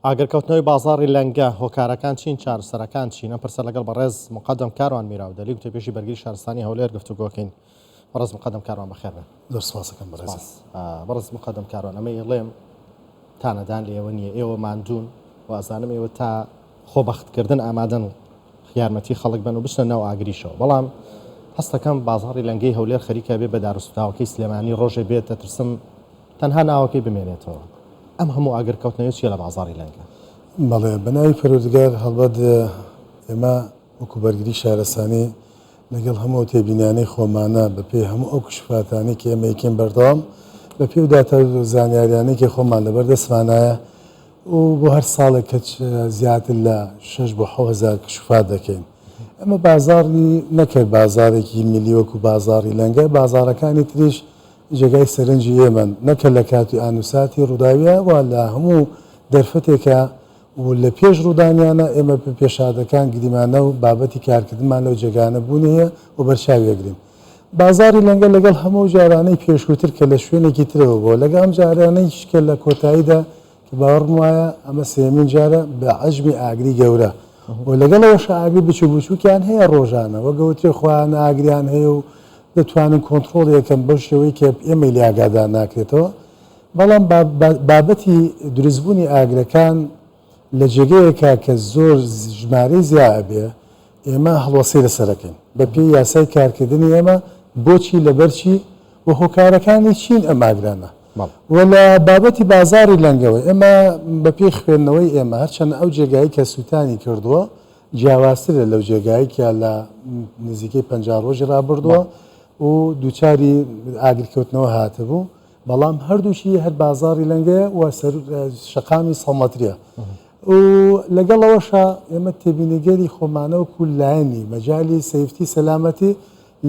ئاگرکەوتنەوەی بازاڕی لەنگە هۆکارەکان چین چارەسەرەکان چینە پرسە لەگەڵ بەڕێز مقدم کاروان میراو دەلی وتە پێشی بەرگری شارستانی هەولێر گفتوگۆکەین بەڕێز مقدم کاروان بەخێر بێ. دەرسپاسەکەم بەڕێز مقدم کاروان ئەمە ئێڵێم تانەدان لە ئێوە نییە، ئێوە ماندوون وازانم ئێوە تا خۆبەختکردن ئامادەن یارمەتی خەڵک بن و بچنە ناو ئاگریشەوە، بەڵام هەستەکەم بازاڕی لەنگەی هەولێر خەریکە بێ بە دارسوتاوەکەی سلێمانی ڕۆژێ بێت دەترسم تەنها ناوەکەی بمێنێتەوە. ئەم هەموو ئاگرکەوتنەوەی چیە لە بازاڕی لەنگە؟ بەڵێ بەناوی پەروەردگار هەڵبەت ئێمە وەکو بەرگری شارەسانی لەگەڵ هەموو تێبینیانەی خۆمانە بەپێ هەموو ئەو کشفاتانەی کە ئێمە یەکێن بەردەوام بەپێ و داتا زانیاریانەی خۆمان لەبەر دەستمانایە و بۆ هەر ساڵێک کە زیاتر لە 6 بۆ 7,000 کشفات دەکەین. ئەمە بازاڕی نەکرد بازارێکی میلی وەکو بازاڕی لەنگە، بازارەکانی تریش جێگای سەرنجی ئێمەن نەکرد لە کاتی ئانووساتی ڕووداویە و لە هەموو دەرفەتێکە و لە پێش ڕوودانیانە ئێمە پێشادەکان گریمانە و بابەتی کارکردمان لەو جێگانە بوون هەیە و بەرچاوێگرین. بازاری لەنگە لەگەڵ هەموو جارانەی پێشووتر کە لە شوێنێکی ترەوە بۆ لەگە ئەم جارانەی شکە لە کۆتاییدا کە باوەڕم وایە ئەمە سێمین جارە بە عەجمی ئاگری گەورە و لەگەڵەوەش ئاگری بچوو بچووکیان هەیە ڕۆژانە وەگەوترێ خۆیان ئاگریان هەیە و دەتوانن کۆنتترۆڵ یەکەم بەو شێوەی کە ئێمە لێ ئاگادار ناکرێتەوە. بەڵام بابەتی دروستبوونی ئاگرەکان لە جێگەیەکە کە زۆر ژمارەی زیاد بێ ئێمە هەڵوەسەی لەسەرەکەین بە پێی یاسای کارکردنی ئێمە بۆچی لەبەرچی و هۆکارەکانی چین ئەم ئاگرانە و لە بابەتی بازاری لەنگەوە ئێمە بە پێی خوێندنەوەی ئێمە هەرچەند ئەو جێگایی کە سووتانی کردووە جیاوازترە لەو جێگایی کە لە نزیکەی 50 ڕۆژی ڕابردووە و دووچاری ئاگرکەوتنەوە هاتبوو، بەڵام هەردووشی هەر بازاری لەنگەیە و شەقامی سەڵمەتریە و لەگەڵەوەشە ئێمە تێبینیگەری خۆمانەوەکو لایەنی مەجای سەیفتی سەلامەتی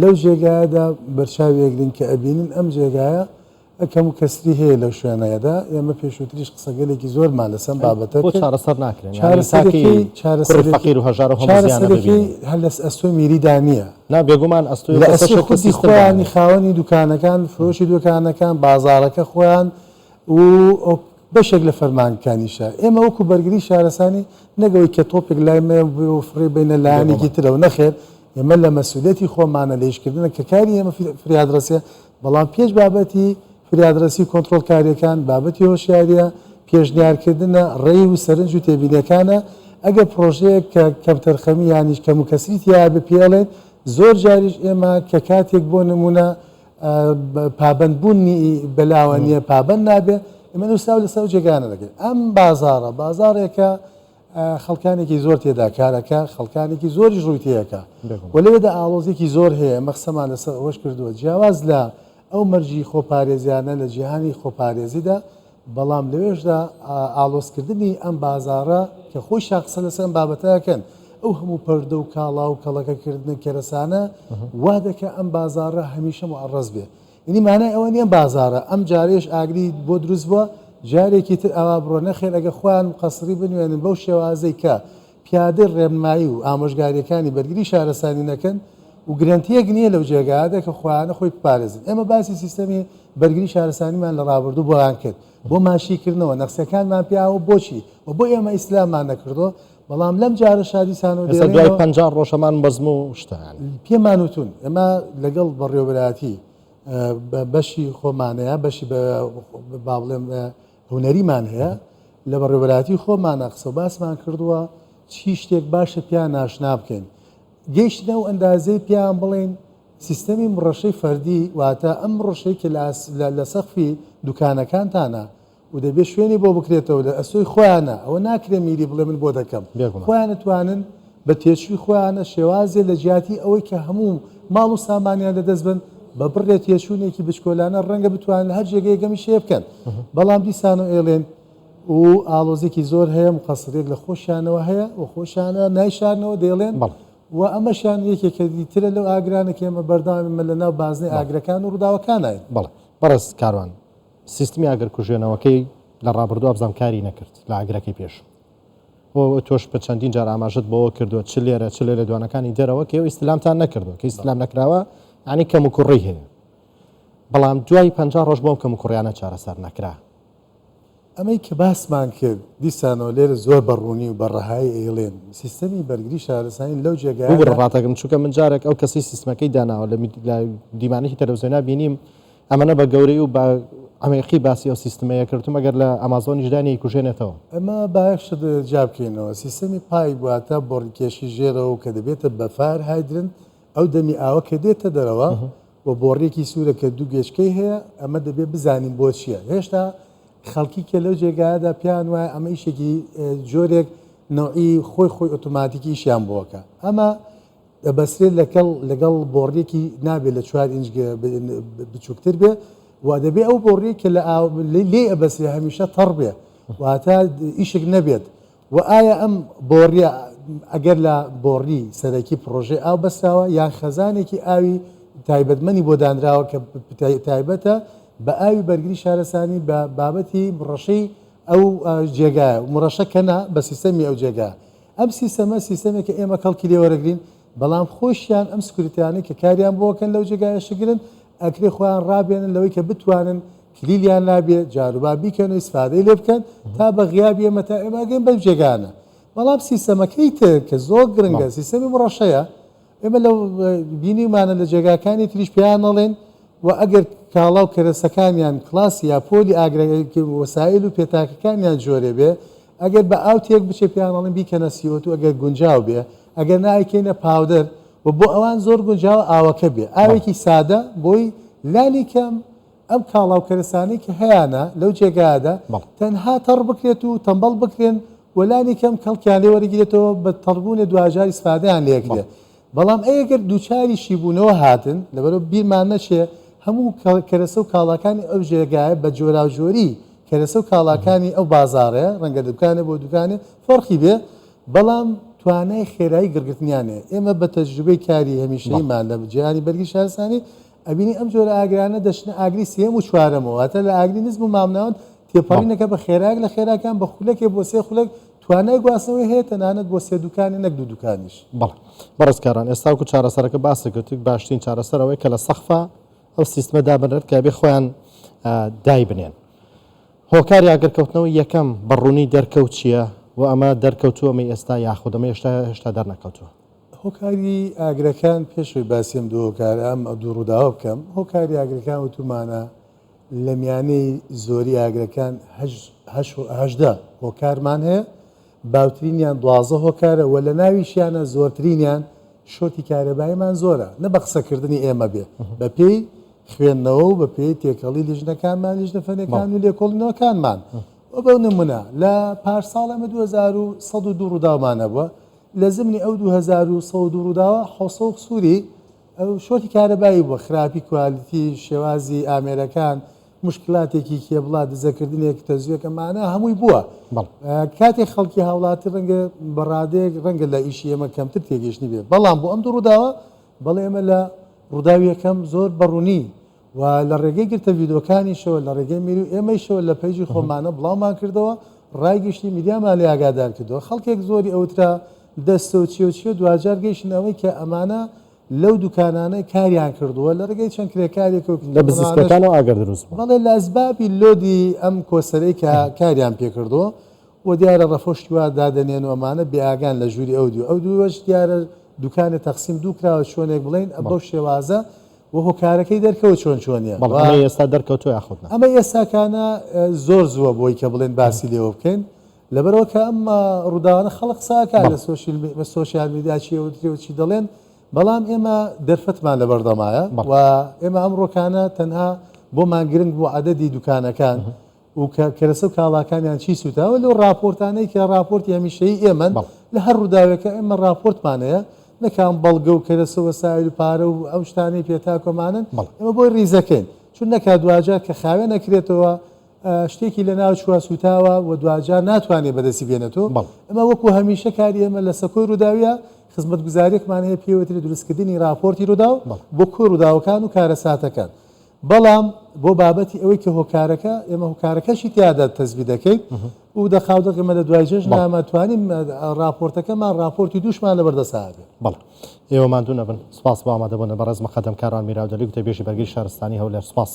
لەو جێگایەدا بەرچاوێگرین کە ئەبینین ئەم جێگایە ئەکەم و کەسری هەیە لەو شوێنەیەدا ئێمە پێشووتریش قسەگەلێکی زۆرمان لەسەم بابەتە چارەسەر ناکرێن هەر لە ئەستۆی میریدا نییە بێگومان ئەستی خۆیانی خاوەنی دوکانەکان فرۆشی دوکانەکان بازارەکە خۆیان و بەشێک لە فەرمانەکانیشە ئێمە وەکو بەرگری شارەسانی نەگەوەی کە تۆپێک لای مێ فڕێ بینە لایەنێکی ترەوە نەخێر ئێمە لە مەسئولێتی خۆمانە لێشکردنە کە کاری ئێمە فریادڕەسیە، بەڵام پێش بابەتی فریادڕەسی کۆنتترۆلکاریەکان بابەتی هۆشیاریە پێشنیارکردنە ڕێی و سەرنج و تێبینیەکانە ئەگە پرۆژەیەک کە کەمتەرخەمی یانیش کەم و کەسریت یا بپێڵێن زۆر جاریش ئێمە کە کاتێک بۆ نمونە پابندبوونی بەلاوانیە پابند نابێ ئمە نووسا لەسەر جێگانە دەکەین. ئەم بازارە بازارێکە خەڵکانێکی زۆر تێدا کارەکە خەڵکانێکی زۆری ڕوویتەیەەکە و لەوێدا ئاڵۆزێکی زۆر هەیە مەخسەمان لەسەر ئەوەش کردووە جیاواز لە ئەو مەرجی خۆپارێزیانە لە جیهانی خۆپارێزیدا، بەڵام لەوێشدا ئالۆزکردنی ئەم بازارە کە خۆی شاقسە لەسەر بابەتەکەن ئەو هەموو پەردە و کاڵا و کەڵەکەکردن کەرەسانە وا دەکە ئەم بازارە هەمیشە مەعڕەز بێ. یعنی مانای ئەوە نیە بازارە ئەم جارێش ئاگری بۆ دروست بووە جارێکی تر ئەوا بڕۆ نەخێر ئەگە خۆیان قەسری بنوێنن بەو شێوازەی کە پیادە ڕێنمایی و ئامۆژگاریەکانی بەرگری شارەسانی نەکەن و گرنتیەک نییە لەو جێگایدا کە خۆیانە خۆی بپارێزن. ئێمە باسی سیستەمی بەرگری شارەسانیمان لە ڕابردوو بۆیان کرد بۆ ماشیکردنەوە نەخسەکانمان پیاوە بۆچی و بۆ ئێمە ئیسلامان نەکردو، بەڵام لەم جارە شاریسانەوە دوای 50 ڕۆژەمان بەزم و شتیان پێمان وتون ئێمە لەگەڵ بەڕێوەبەراتی بەشی خۆمانەیە بەشی با بڵێم هوەریمان هەیە لە بەڕێوەبەراتی خۆمانە قسە باسمان کردووە چی شتێک باشە پیان ناشنا بکەین گەیشتنە و ئەندازەی پیان بڵێن سیستەمی ڕەشەی فەردی واتە ئەم ڕۆژەی کە لە سەقفی دوکانەکانتانە و دەبێت شوێنی بۆ بکرێتەوە لە ئەسۆی خۆیانە ئەوە ناکرێ میری بڵێ من بۆ دەکەم خۆیان نتوانن بە تێچووی خۆیانە شێوازێ لە جیاتی ئەوەی کە هەموو ماڵ و سامانیان لەدەست بن بە بڕێت تێچوونێکی بچکۆلانە ڕەنگە بتوانن هەر جێگەی گەمی شێ بکەن، بەڵام دیسانە ئێڵێن و ئاڵۆزێکی زۆر هەیە مقەسرێک لە خۆشیانەوە هەیە و خۆشیانە نایشارنەوە دەیڵێن و ئەمەشان یەکێکە دیترە لەو ئاگرانە کە ئێمە بەرداوامە لە ناو بازنەی ئاگرەکان و ڕووداوەکانایە. بەڵێ بەڕێز کاروان سیستمی ئاگرکوژێنەوەکەی لە ڕابردوو ئەبزانکاری نەکرد لە ئاگرەکەی پێش تۆش بە چەندین جار ئاماژت بەوە کردووە چ لێرە دوانەکانی دەرەوە کە ئێوە ئیسلامتان نەکردووە کە ئیسلام نەکراوە ینی کەم و کوڕی هەیە، بەڵام دوای 50 ڕۆژ بۆم کەم و کوڕیانە چارەسەر نەکرا ئەمەی کە باسمان کرد دیسانەوە لێرە زۆر بەڕوونی و بەڕەهایی ئێڵێن سیستەمی بەرگری شارستانی لەو جێگای ڕاتەکەم چووکە من جارێک ئەو کەسی سیستمەکەی داناوە لە دیمانێکی تەلەڤیزیۆنا بینیم ئەمەە بە گەورەی و بە ئەمریقی باسی ئەو سیستمەیە کردوم ئەگەر لە ئەمازۆنیشدانی کوژێنێتەوە ئەمە باش جابکەینەوە سیستەمی پای بواتە بۆڕکێشی ژێرەوە کە دەبێتە بەفار هایدرن ئەو دەمی ئاوە کە دێتە دەرەوە بۆ بۆڕێکی سوورە کە دوو گەشتکەی هەیە ئەمە دەبێت بزانین بۆ چییە هێشتا خەڵکی کە لەو جێگایدا پیان وایە ئەمە ئیشێکی جۆرێک نوعی خۆی ئۆتۆماتیکیشیان بۆکە ئەمە دەبەسرێت لەگەڵ بۆڕێکی نابێت لە 4 ئینچ بچووکتر بێ و دەبێت ئەو بۆڕێک کە لێ ئەبەسرێ هەمیشە تەڕ بێ واتە ئیشێک نەبێت و ئایا ئەم بۆڕیە ئەگەر لە بۆڕی سەرەکی پرۆژێ ئاو بەسراوە یان خەزانێکی ئاوی تایبەتمەنی بۆ دانراوە کە تایبەتە بە ئاوی بەرگری شارستانی بە بابەتی ڕەشەی ئەو جێگایە مڕەشەکەنا بە سیستەمی ئەو جێگا ئەم سیستەمێک کە ئێمە کەڵکی لێوەرەگرین بەڵام خۆشیان ئەم سکوریتیانەی کە کاریان بۆکەن لەو جێگایە شگرن ئەکرێ خۆیان ڕابێنن لەوەی کە بتوانن کلیلیان نابێت جاروبا بیکەن و ئیسفادەی لێ بکەن تا بە غیابی ئێمە تا ئێمەگەن بەم جێگانە بەڵام سیستەمەکەی تر کە زۆر گرنگە سیستەمی مڕەشەیە ئێمە لەو بینیمانە لە جێگاکانی تریش پیان نەڵێن و ئەگەر کاڵاو کەرەسەکانیان کلاسی یا پۆلی ئاگرەکە وەسایل و پێتاکەکانیان جۆرێ بێ ئەگەر بە ئاو تێک بچێ پیانەڵێن بیکەنە سیۆت و ئەگەر گونجاو بێ ئەگەر نایکەینە پاودەر و بۆ ئەوان زۆر گونجاوە ئاوەکە بێ ئاوێکی سادە بۆی لانی کەم ئەم کاڵاو کەرەسانی کە هەیەە لەو جێگادا تەنها تەڕ بکرێت و تەمبەڵ بکرێن وەلانی کەم کەڵکیان لێ وەرەگرێتەوە بە تەڕبوونە دوجار ئیسفادەیان لێکرێت بەڵام ئەگەر دووچاری شیبوونەوە هاتن لەبەرەوە بیرمان نەچێ هەموو کەرەسە و کاڵاکانی ئەو ژێگایە بە جۆراوجۆری کەرەسە و کاڵاکانی ئەو بازارەیە ڕەنگە دوکانە بۆ دوکانێ فەرقی بێ بەڵام توانای خێرایی گرگرتنیانێ ئێمە بە تەجروبەی کاری هەمیشەیمان لە جیهانی بەرگری شارستانی ئەبینی ئەم جۆرە ئاگرانە دەچنە ئاگری سێم و چوارەمەوە واتە لە ئاگری نزم و مامناون تێپەڕینەکە بە خێراک لە خێراکان بە خولەکێ بۆ سێ خولەک توانای گواستنەوەی هەیە تەنانەت بۆ سێ دوکانی نەک دوو دوکانیش بەڕێزکاران ئێستاکو چارەسەرەکە باسی کرد باشترین چارەسەرەوەی کە لە سەقفە ئەو سیستمە دابنێت کە بێ خۆیان دای بنێن هۆکاری ئاگرکەوتنەوە یەکەم بەڕوونی دەرکەوت چییە و ئەمە دەرکەوتووەمە ئێستا یاخودەمە هێشتا دەرنەکەوتووە هۆکاری ئاگرەکان پێشوی باسیێم دوو هۆکارە ئەم دوو ڕووداوە بکەم هۆکاری ئاگرەکان وتومانە لە میانەی زۆری ئاگرەکان هەژدە هۆکارمان هەیە باوترینیان 12 هۆکارە و لە ناویشیانە زۆرترینیان شۆتی کارەباییمان زۆرە نە بە قسەکردنی ئێمە بێ بە پێی خوێندنەوە و بە پێی تێکەڵی لیژنەکانمان لیژنەفەنەکان و لێکۆڵینەوەکانمان بەو نمونە لە پارساڵ ئەمە 2102 ڕووداومانە بووە لە زمنی ئەو 2102 ڕووداوە حوسە و قسووری ئەو شۆتی کارەبایی بووە خراپی کوالیتی شێوازی ئامێرەکان مشکلاتێکی کێبڵا دزەکردنێک تەزویەکەمانە هەمووی بووە کاتێک خەڵکی هاوڵاتی ڕەنگە بەڕادەیەک ڕەنگە لە ئیشی ئێمە کەمتر تێگەشتنی بێ بەڵام بۆ ئەم دوو ڕووداوە بەڵێ ئێمە لە ڕووداوی یەکەم زۆر بەڕوونی و لە ڕێگەی گرتە ڤیدۆکانیشەوە لە ڕێگەی میری و ئێمەیشەوە لە پەیجی خۆمانە بڵاومان کردەوە ڕایگەشتی میدیامان لێ ئاگادار کردەوە خەڵکێک زۆری ئەوترا دەستە و چیە دوجار گەیشتنەوەی کە ئەمانە لەو دوکانانەی کاریان کردووە لە ڕێگەی چەند کرێکارێک لە بزنسەکانەوە ئاگەر دروست بەڵێ لە ئەسبابی لۆدی ئەم کۆسەرەی کە کاریان پێکردووە و دیارە ڕەفۆشتی وا دادەنێن و ئەمانە بێئاگان لە ژووری ئەو دووەش دیارە دوکانە تەقسیم دوو کراوە چۆنێک بڵێن بەو شێوازە و هۆکارەکەی دەرکەوت چۆنیە ئێستا دەرکەوتو یاخودنا ئەمە ئێستاکانە زۆر زووە بۆی کە بڵێن باسی لێوە بکەین لەبەرەوە کە ئەم ڕووداوانە خەڵق ساکە لە سۆشیال میدیا چی دەڵێن بەڵام ئێمە دەرفەتمان لە بەردەمایە و ئێمە ئەم ڕۆکانە تەنها بۆمان گرنگ بۆ عەدەدی دوکانەکان و کەرەسە و کاڵاکانیان چی سوتاوە لەو راپۆرتانەی کە راپۆرتی هەمیشەیی ئێمە لە هەر ڕووداوێکە ئێمە راپۆرتمانەیە نەکان بەڵگە و کەرەسە وەسایل و پارە و ئەو شتانەی پێتاکۆمانن ئێمە بۆی ڕیزەکەین چون نەکات دوجار کە خاوێن نەکرێتەوە شتێکی لە ناو چوە سوتاوە و دوجار ناتوانێت بەدەستی بێنێتەوە ئەمە وەکو هەمیشە کاری ئێمە لە سەکۆی ڕووداویە خزمەتگوزاریێکمان هەیە پێوەتری دروستکردنی راپۆرتی ڕووداو بۆ کۆ ڕووداوەکان و کارەساتەکان بەڵام بۆ بابەتی ئەوەی کە هۆکارەکە ئێمە هۆکارەکەشی تیادا تەزبی دەکەیت و دەخاودەکەمە لە دوای جێژ نامەتوانین راپۆرتەکەمان راپۆرتی دووشمان لە بەردەسابێت بەڵێ ئێوەمان دوو نەبن سپاس بۆ ئامادەبوون بە ڕێز مەقەدەم کاران میراودەلی گوتە بێژی بەرگری شارستانی هەولێر سپاس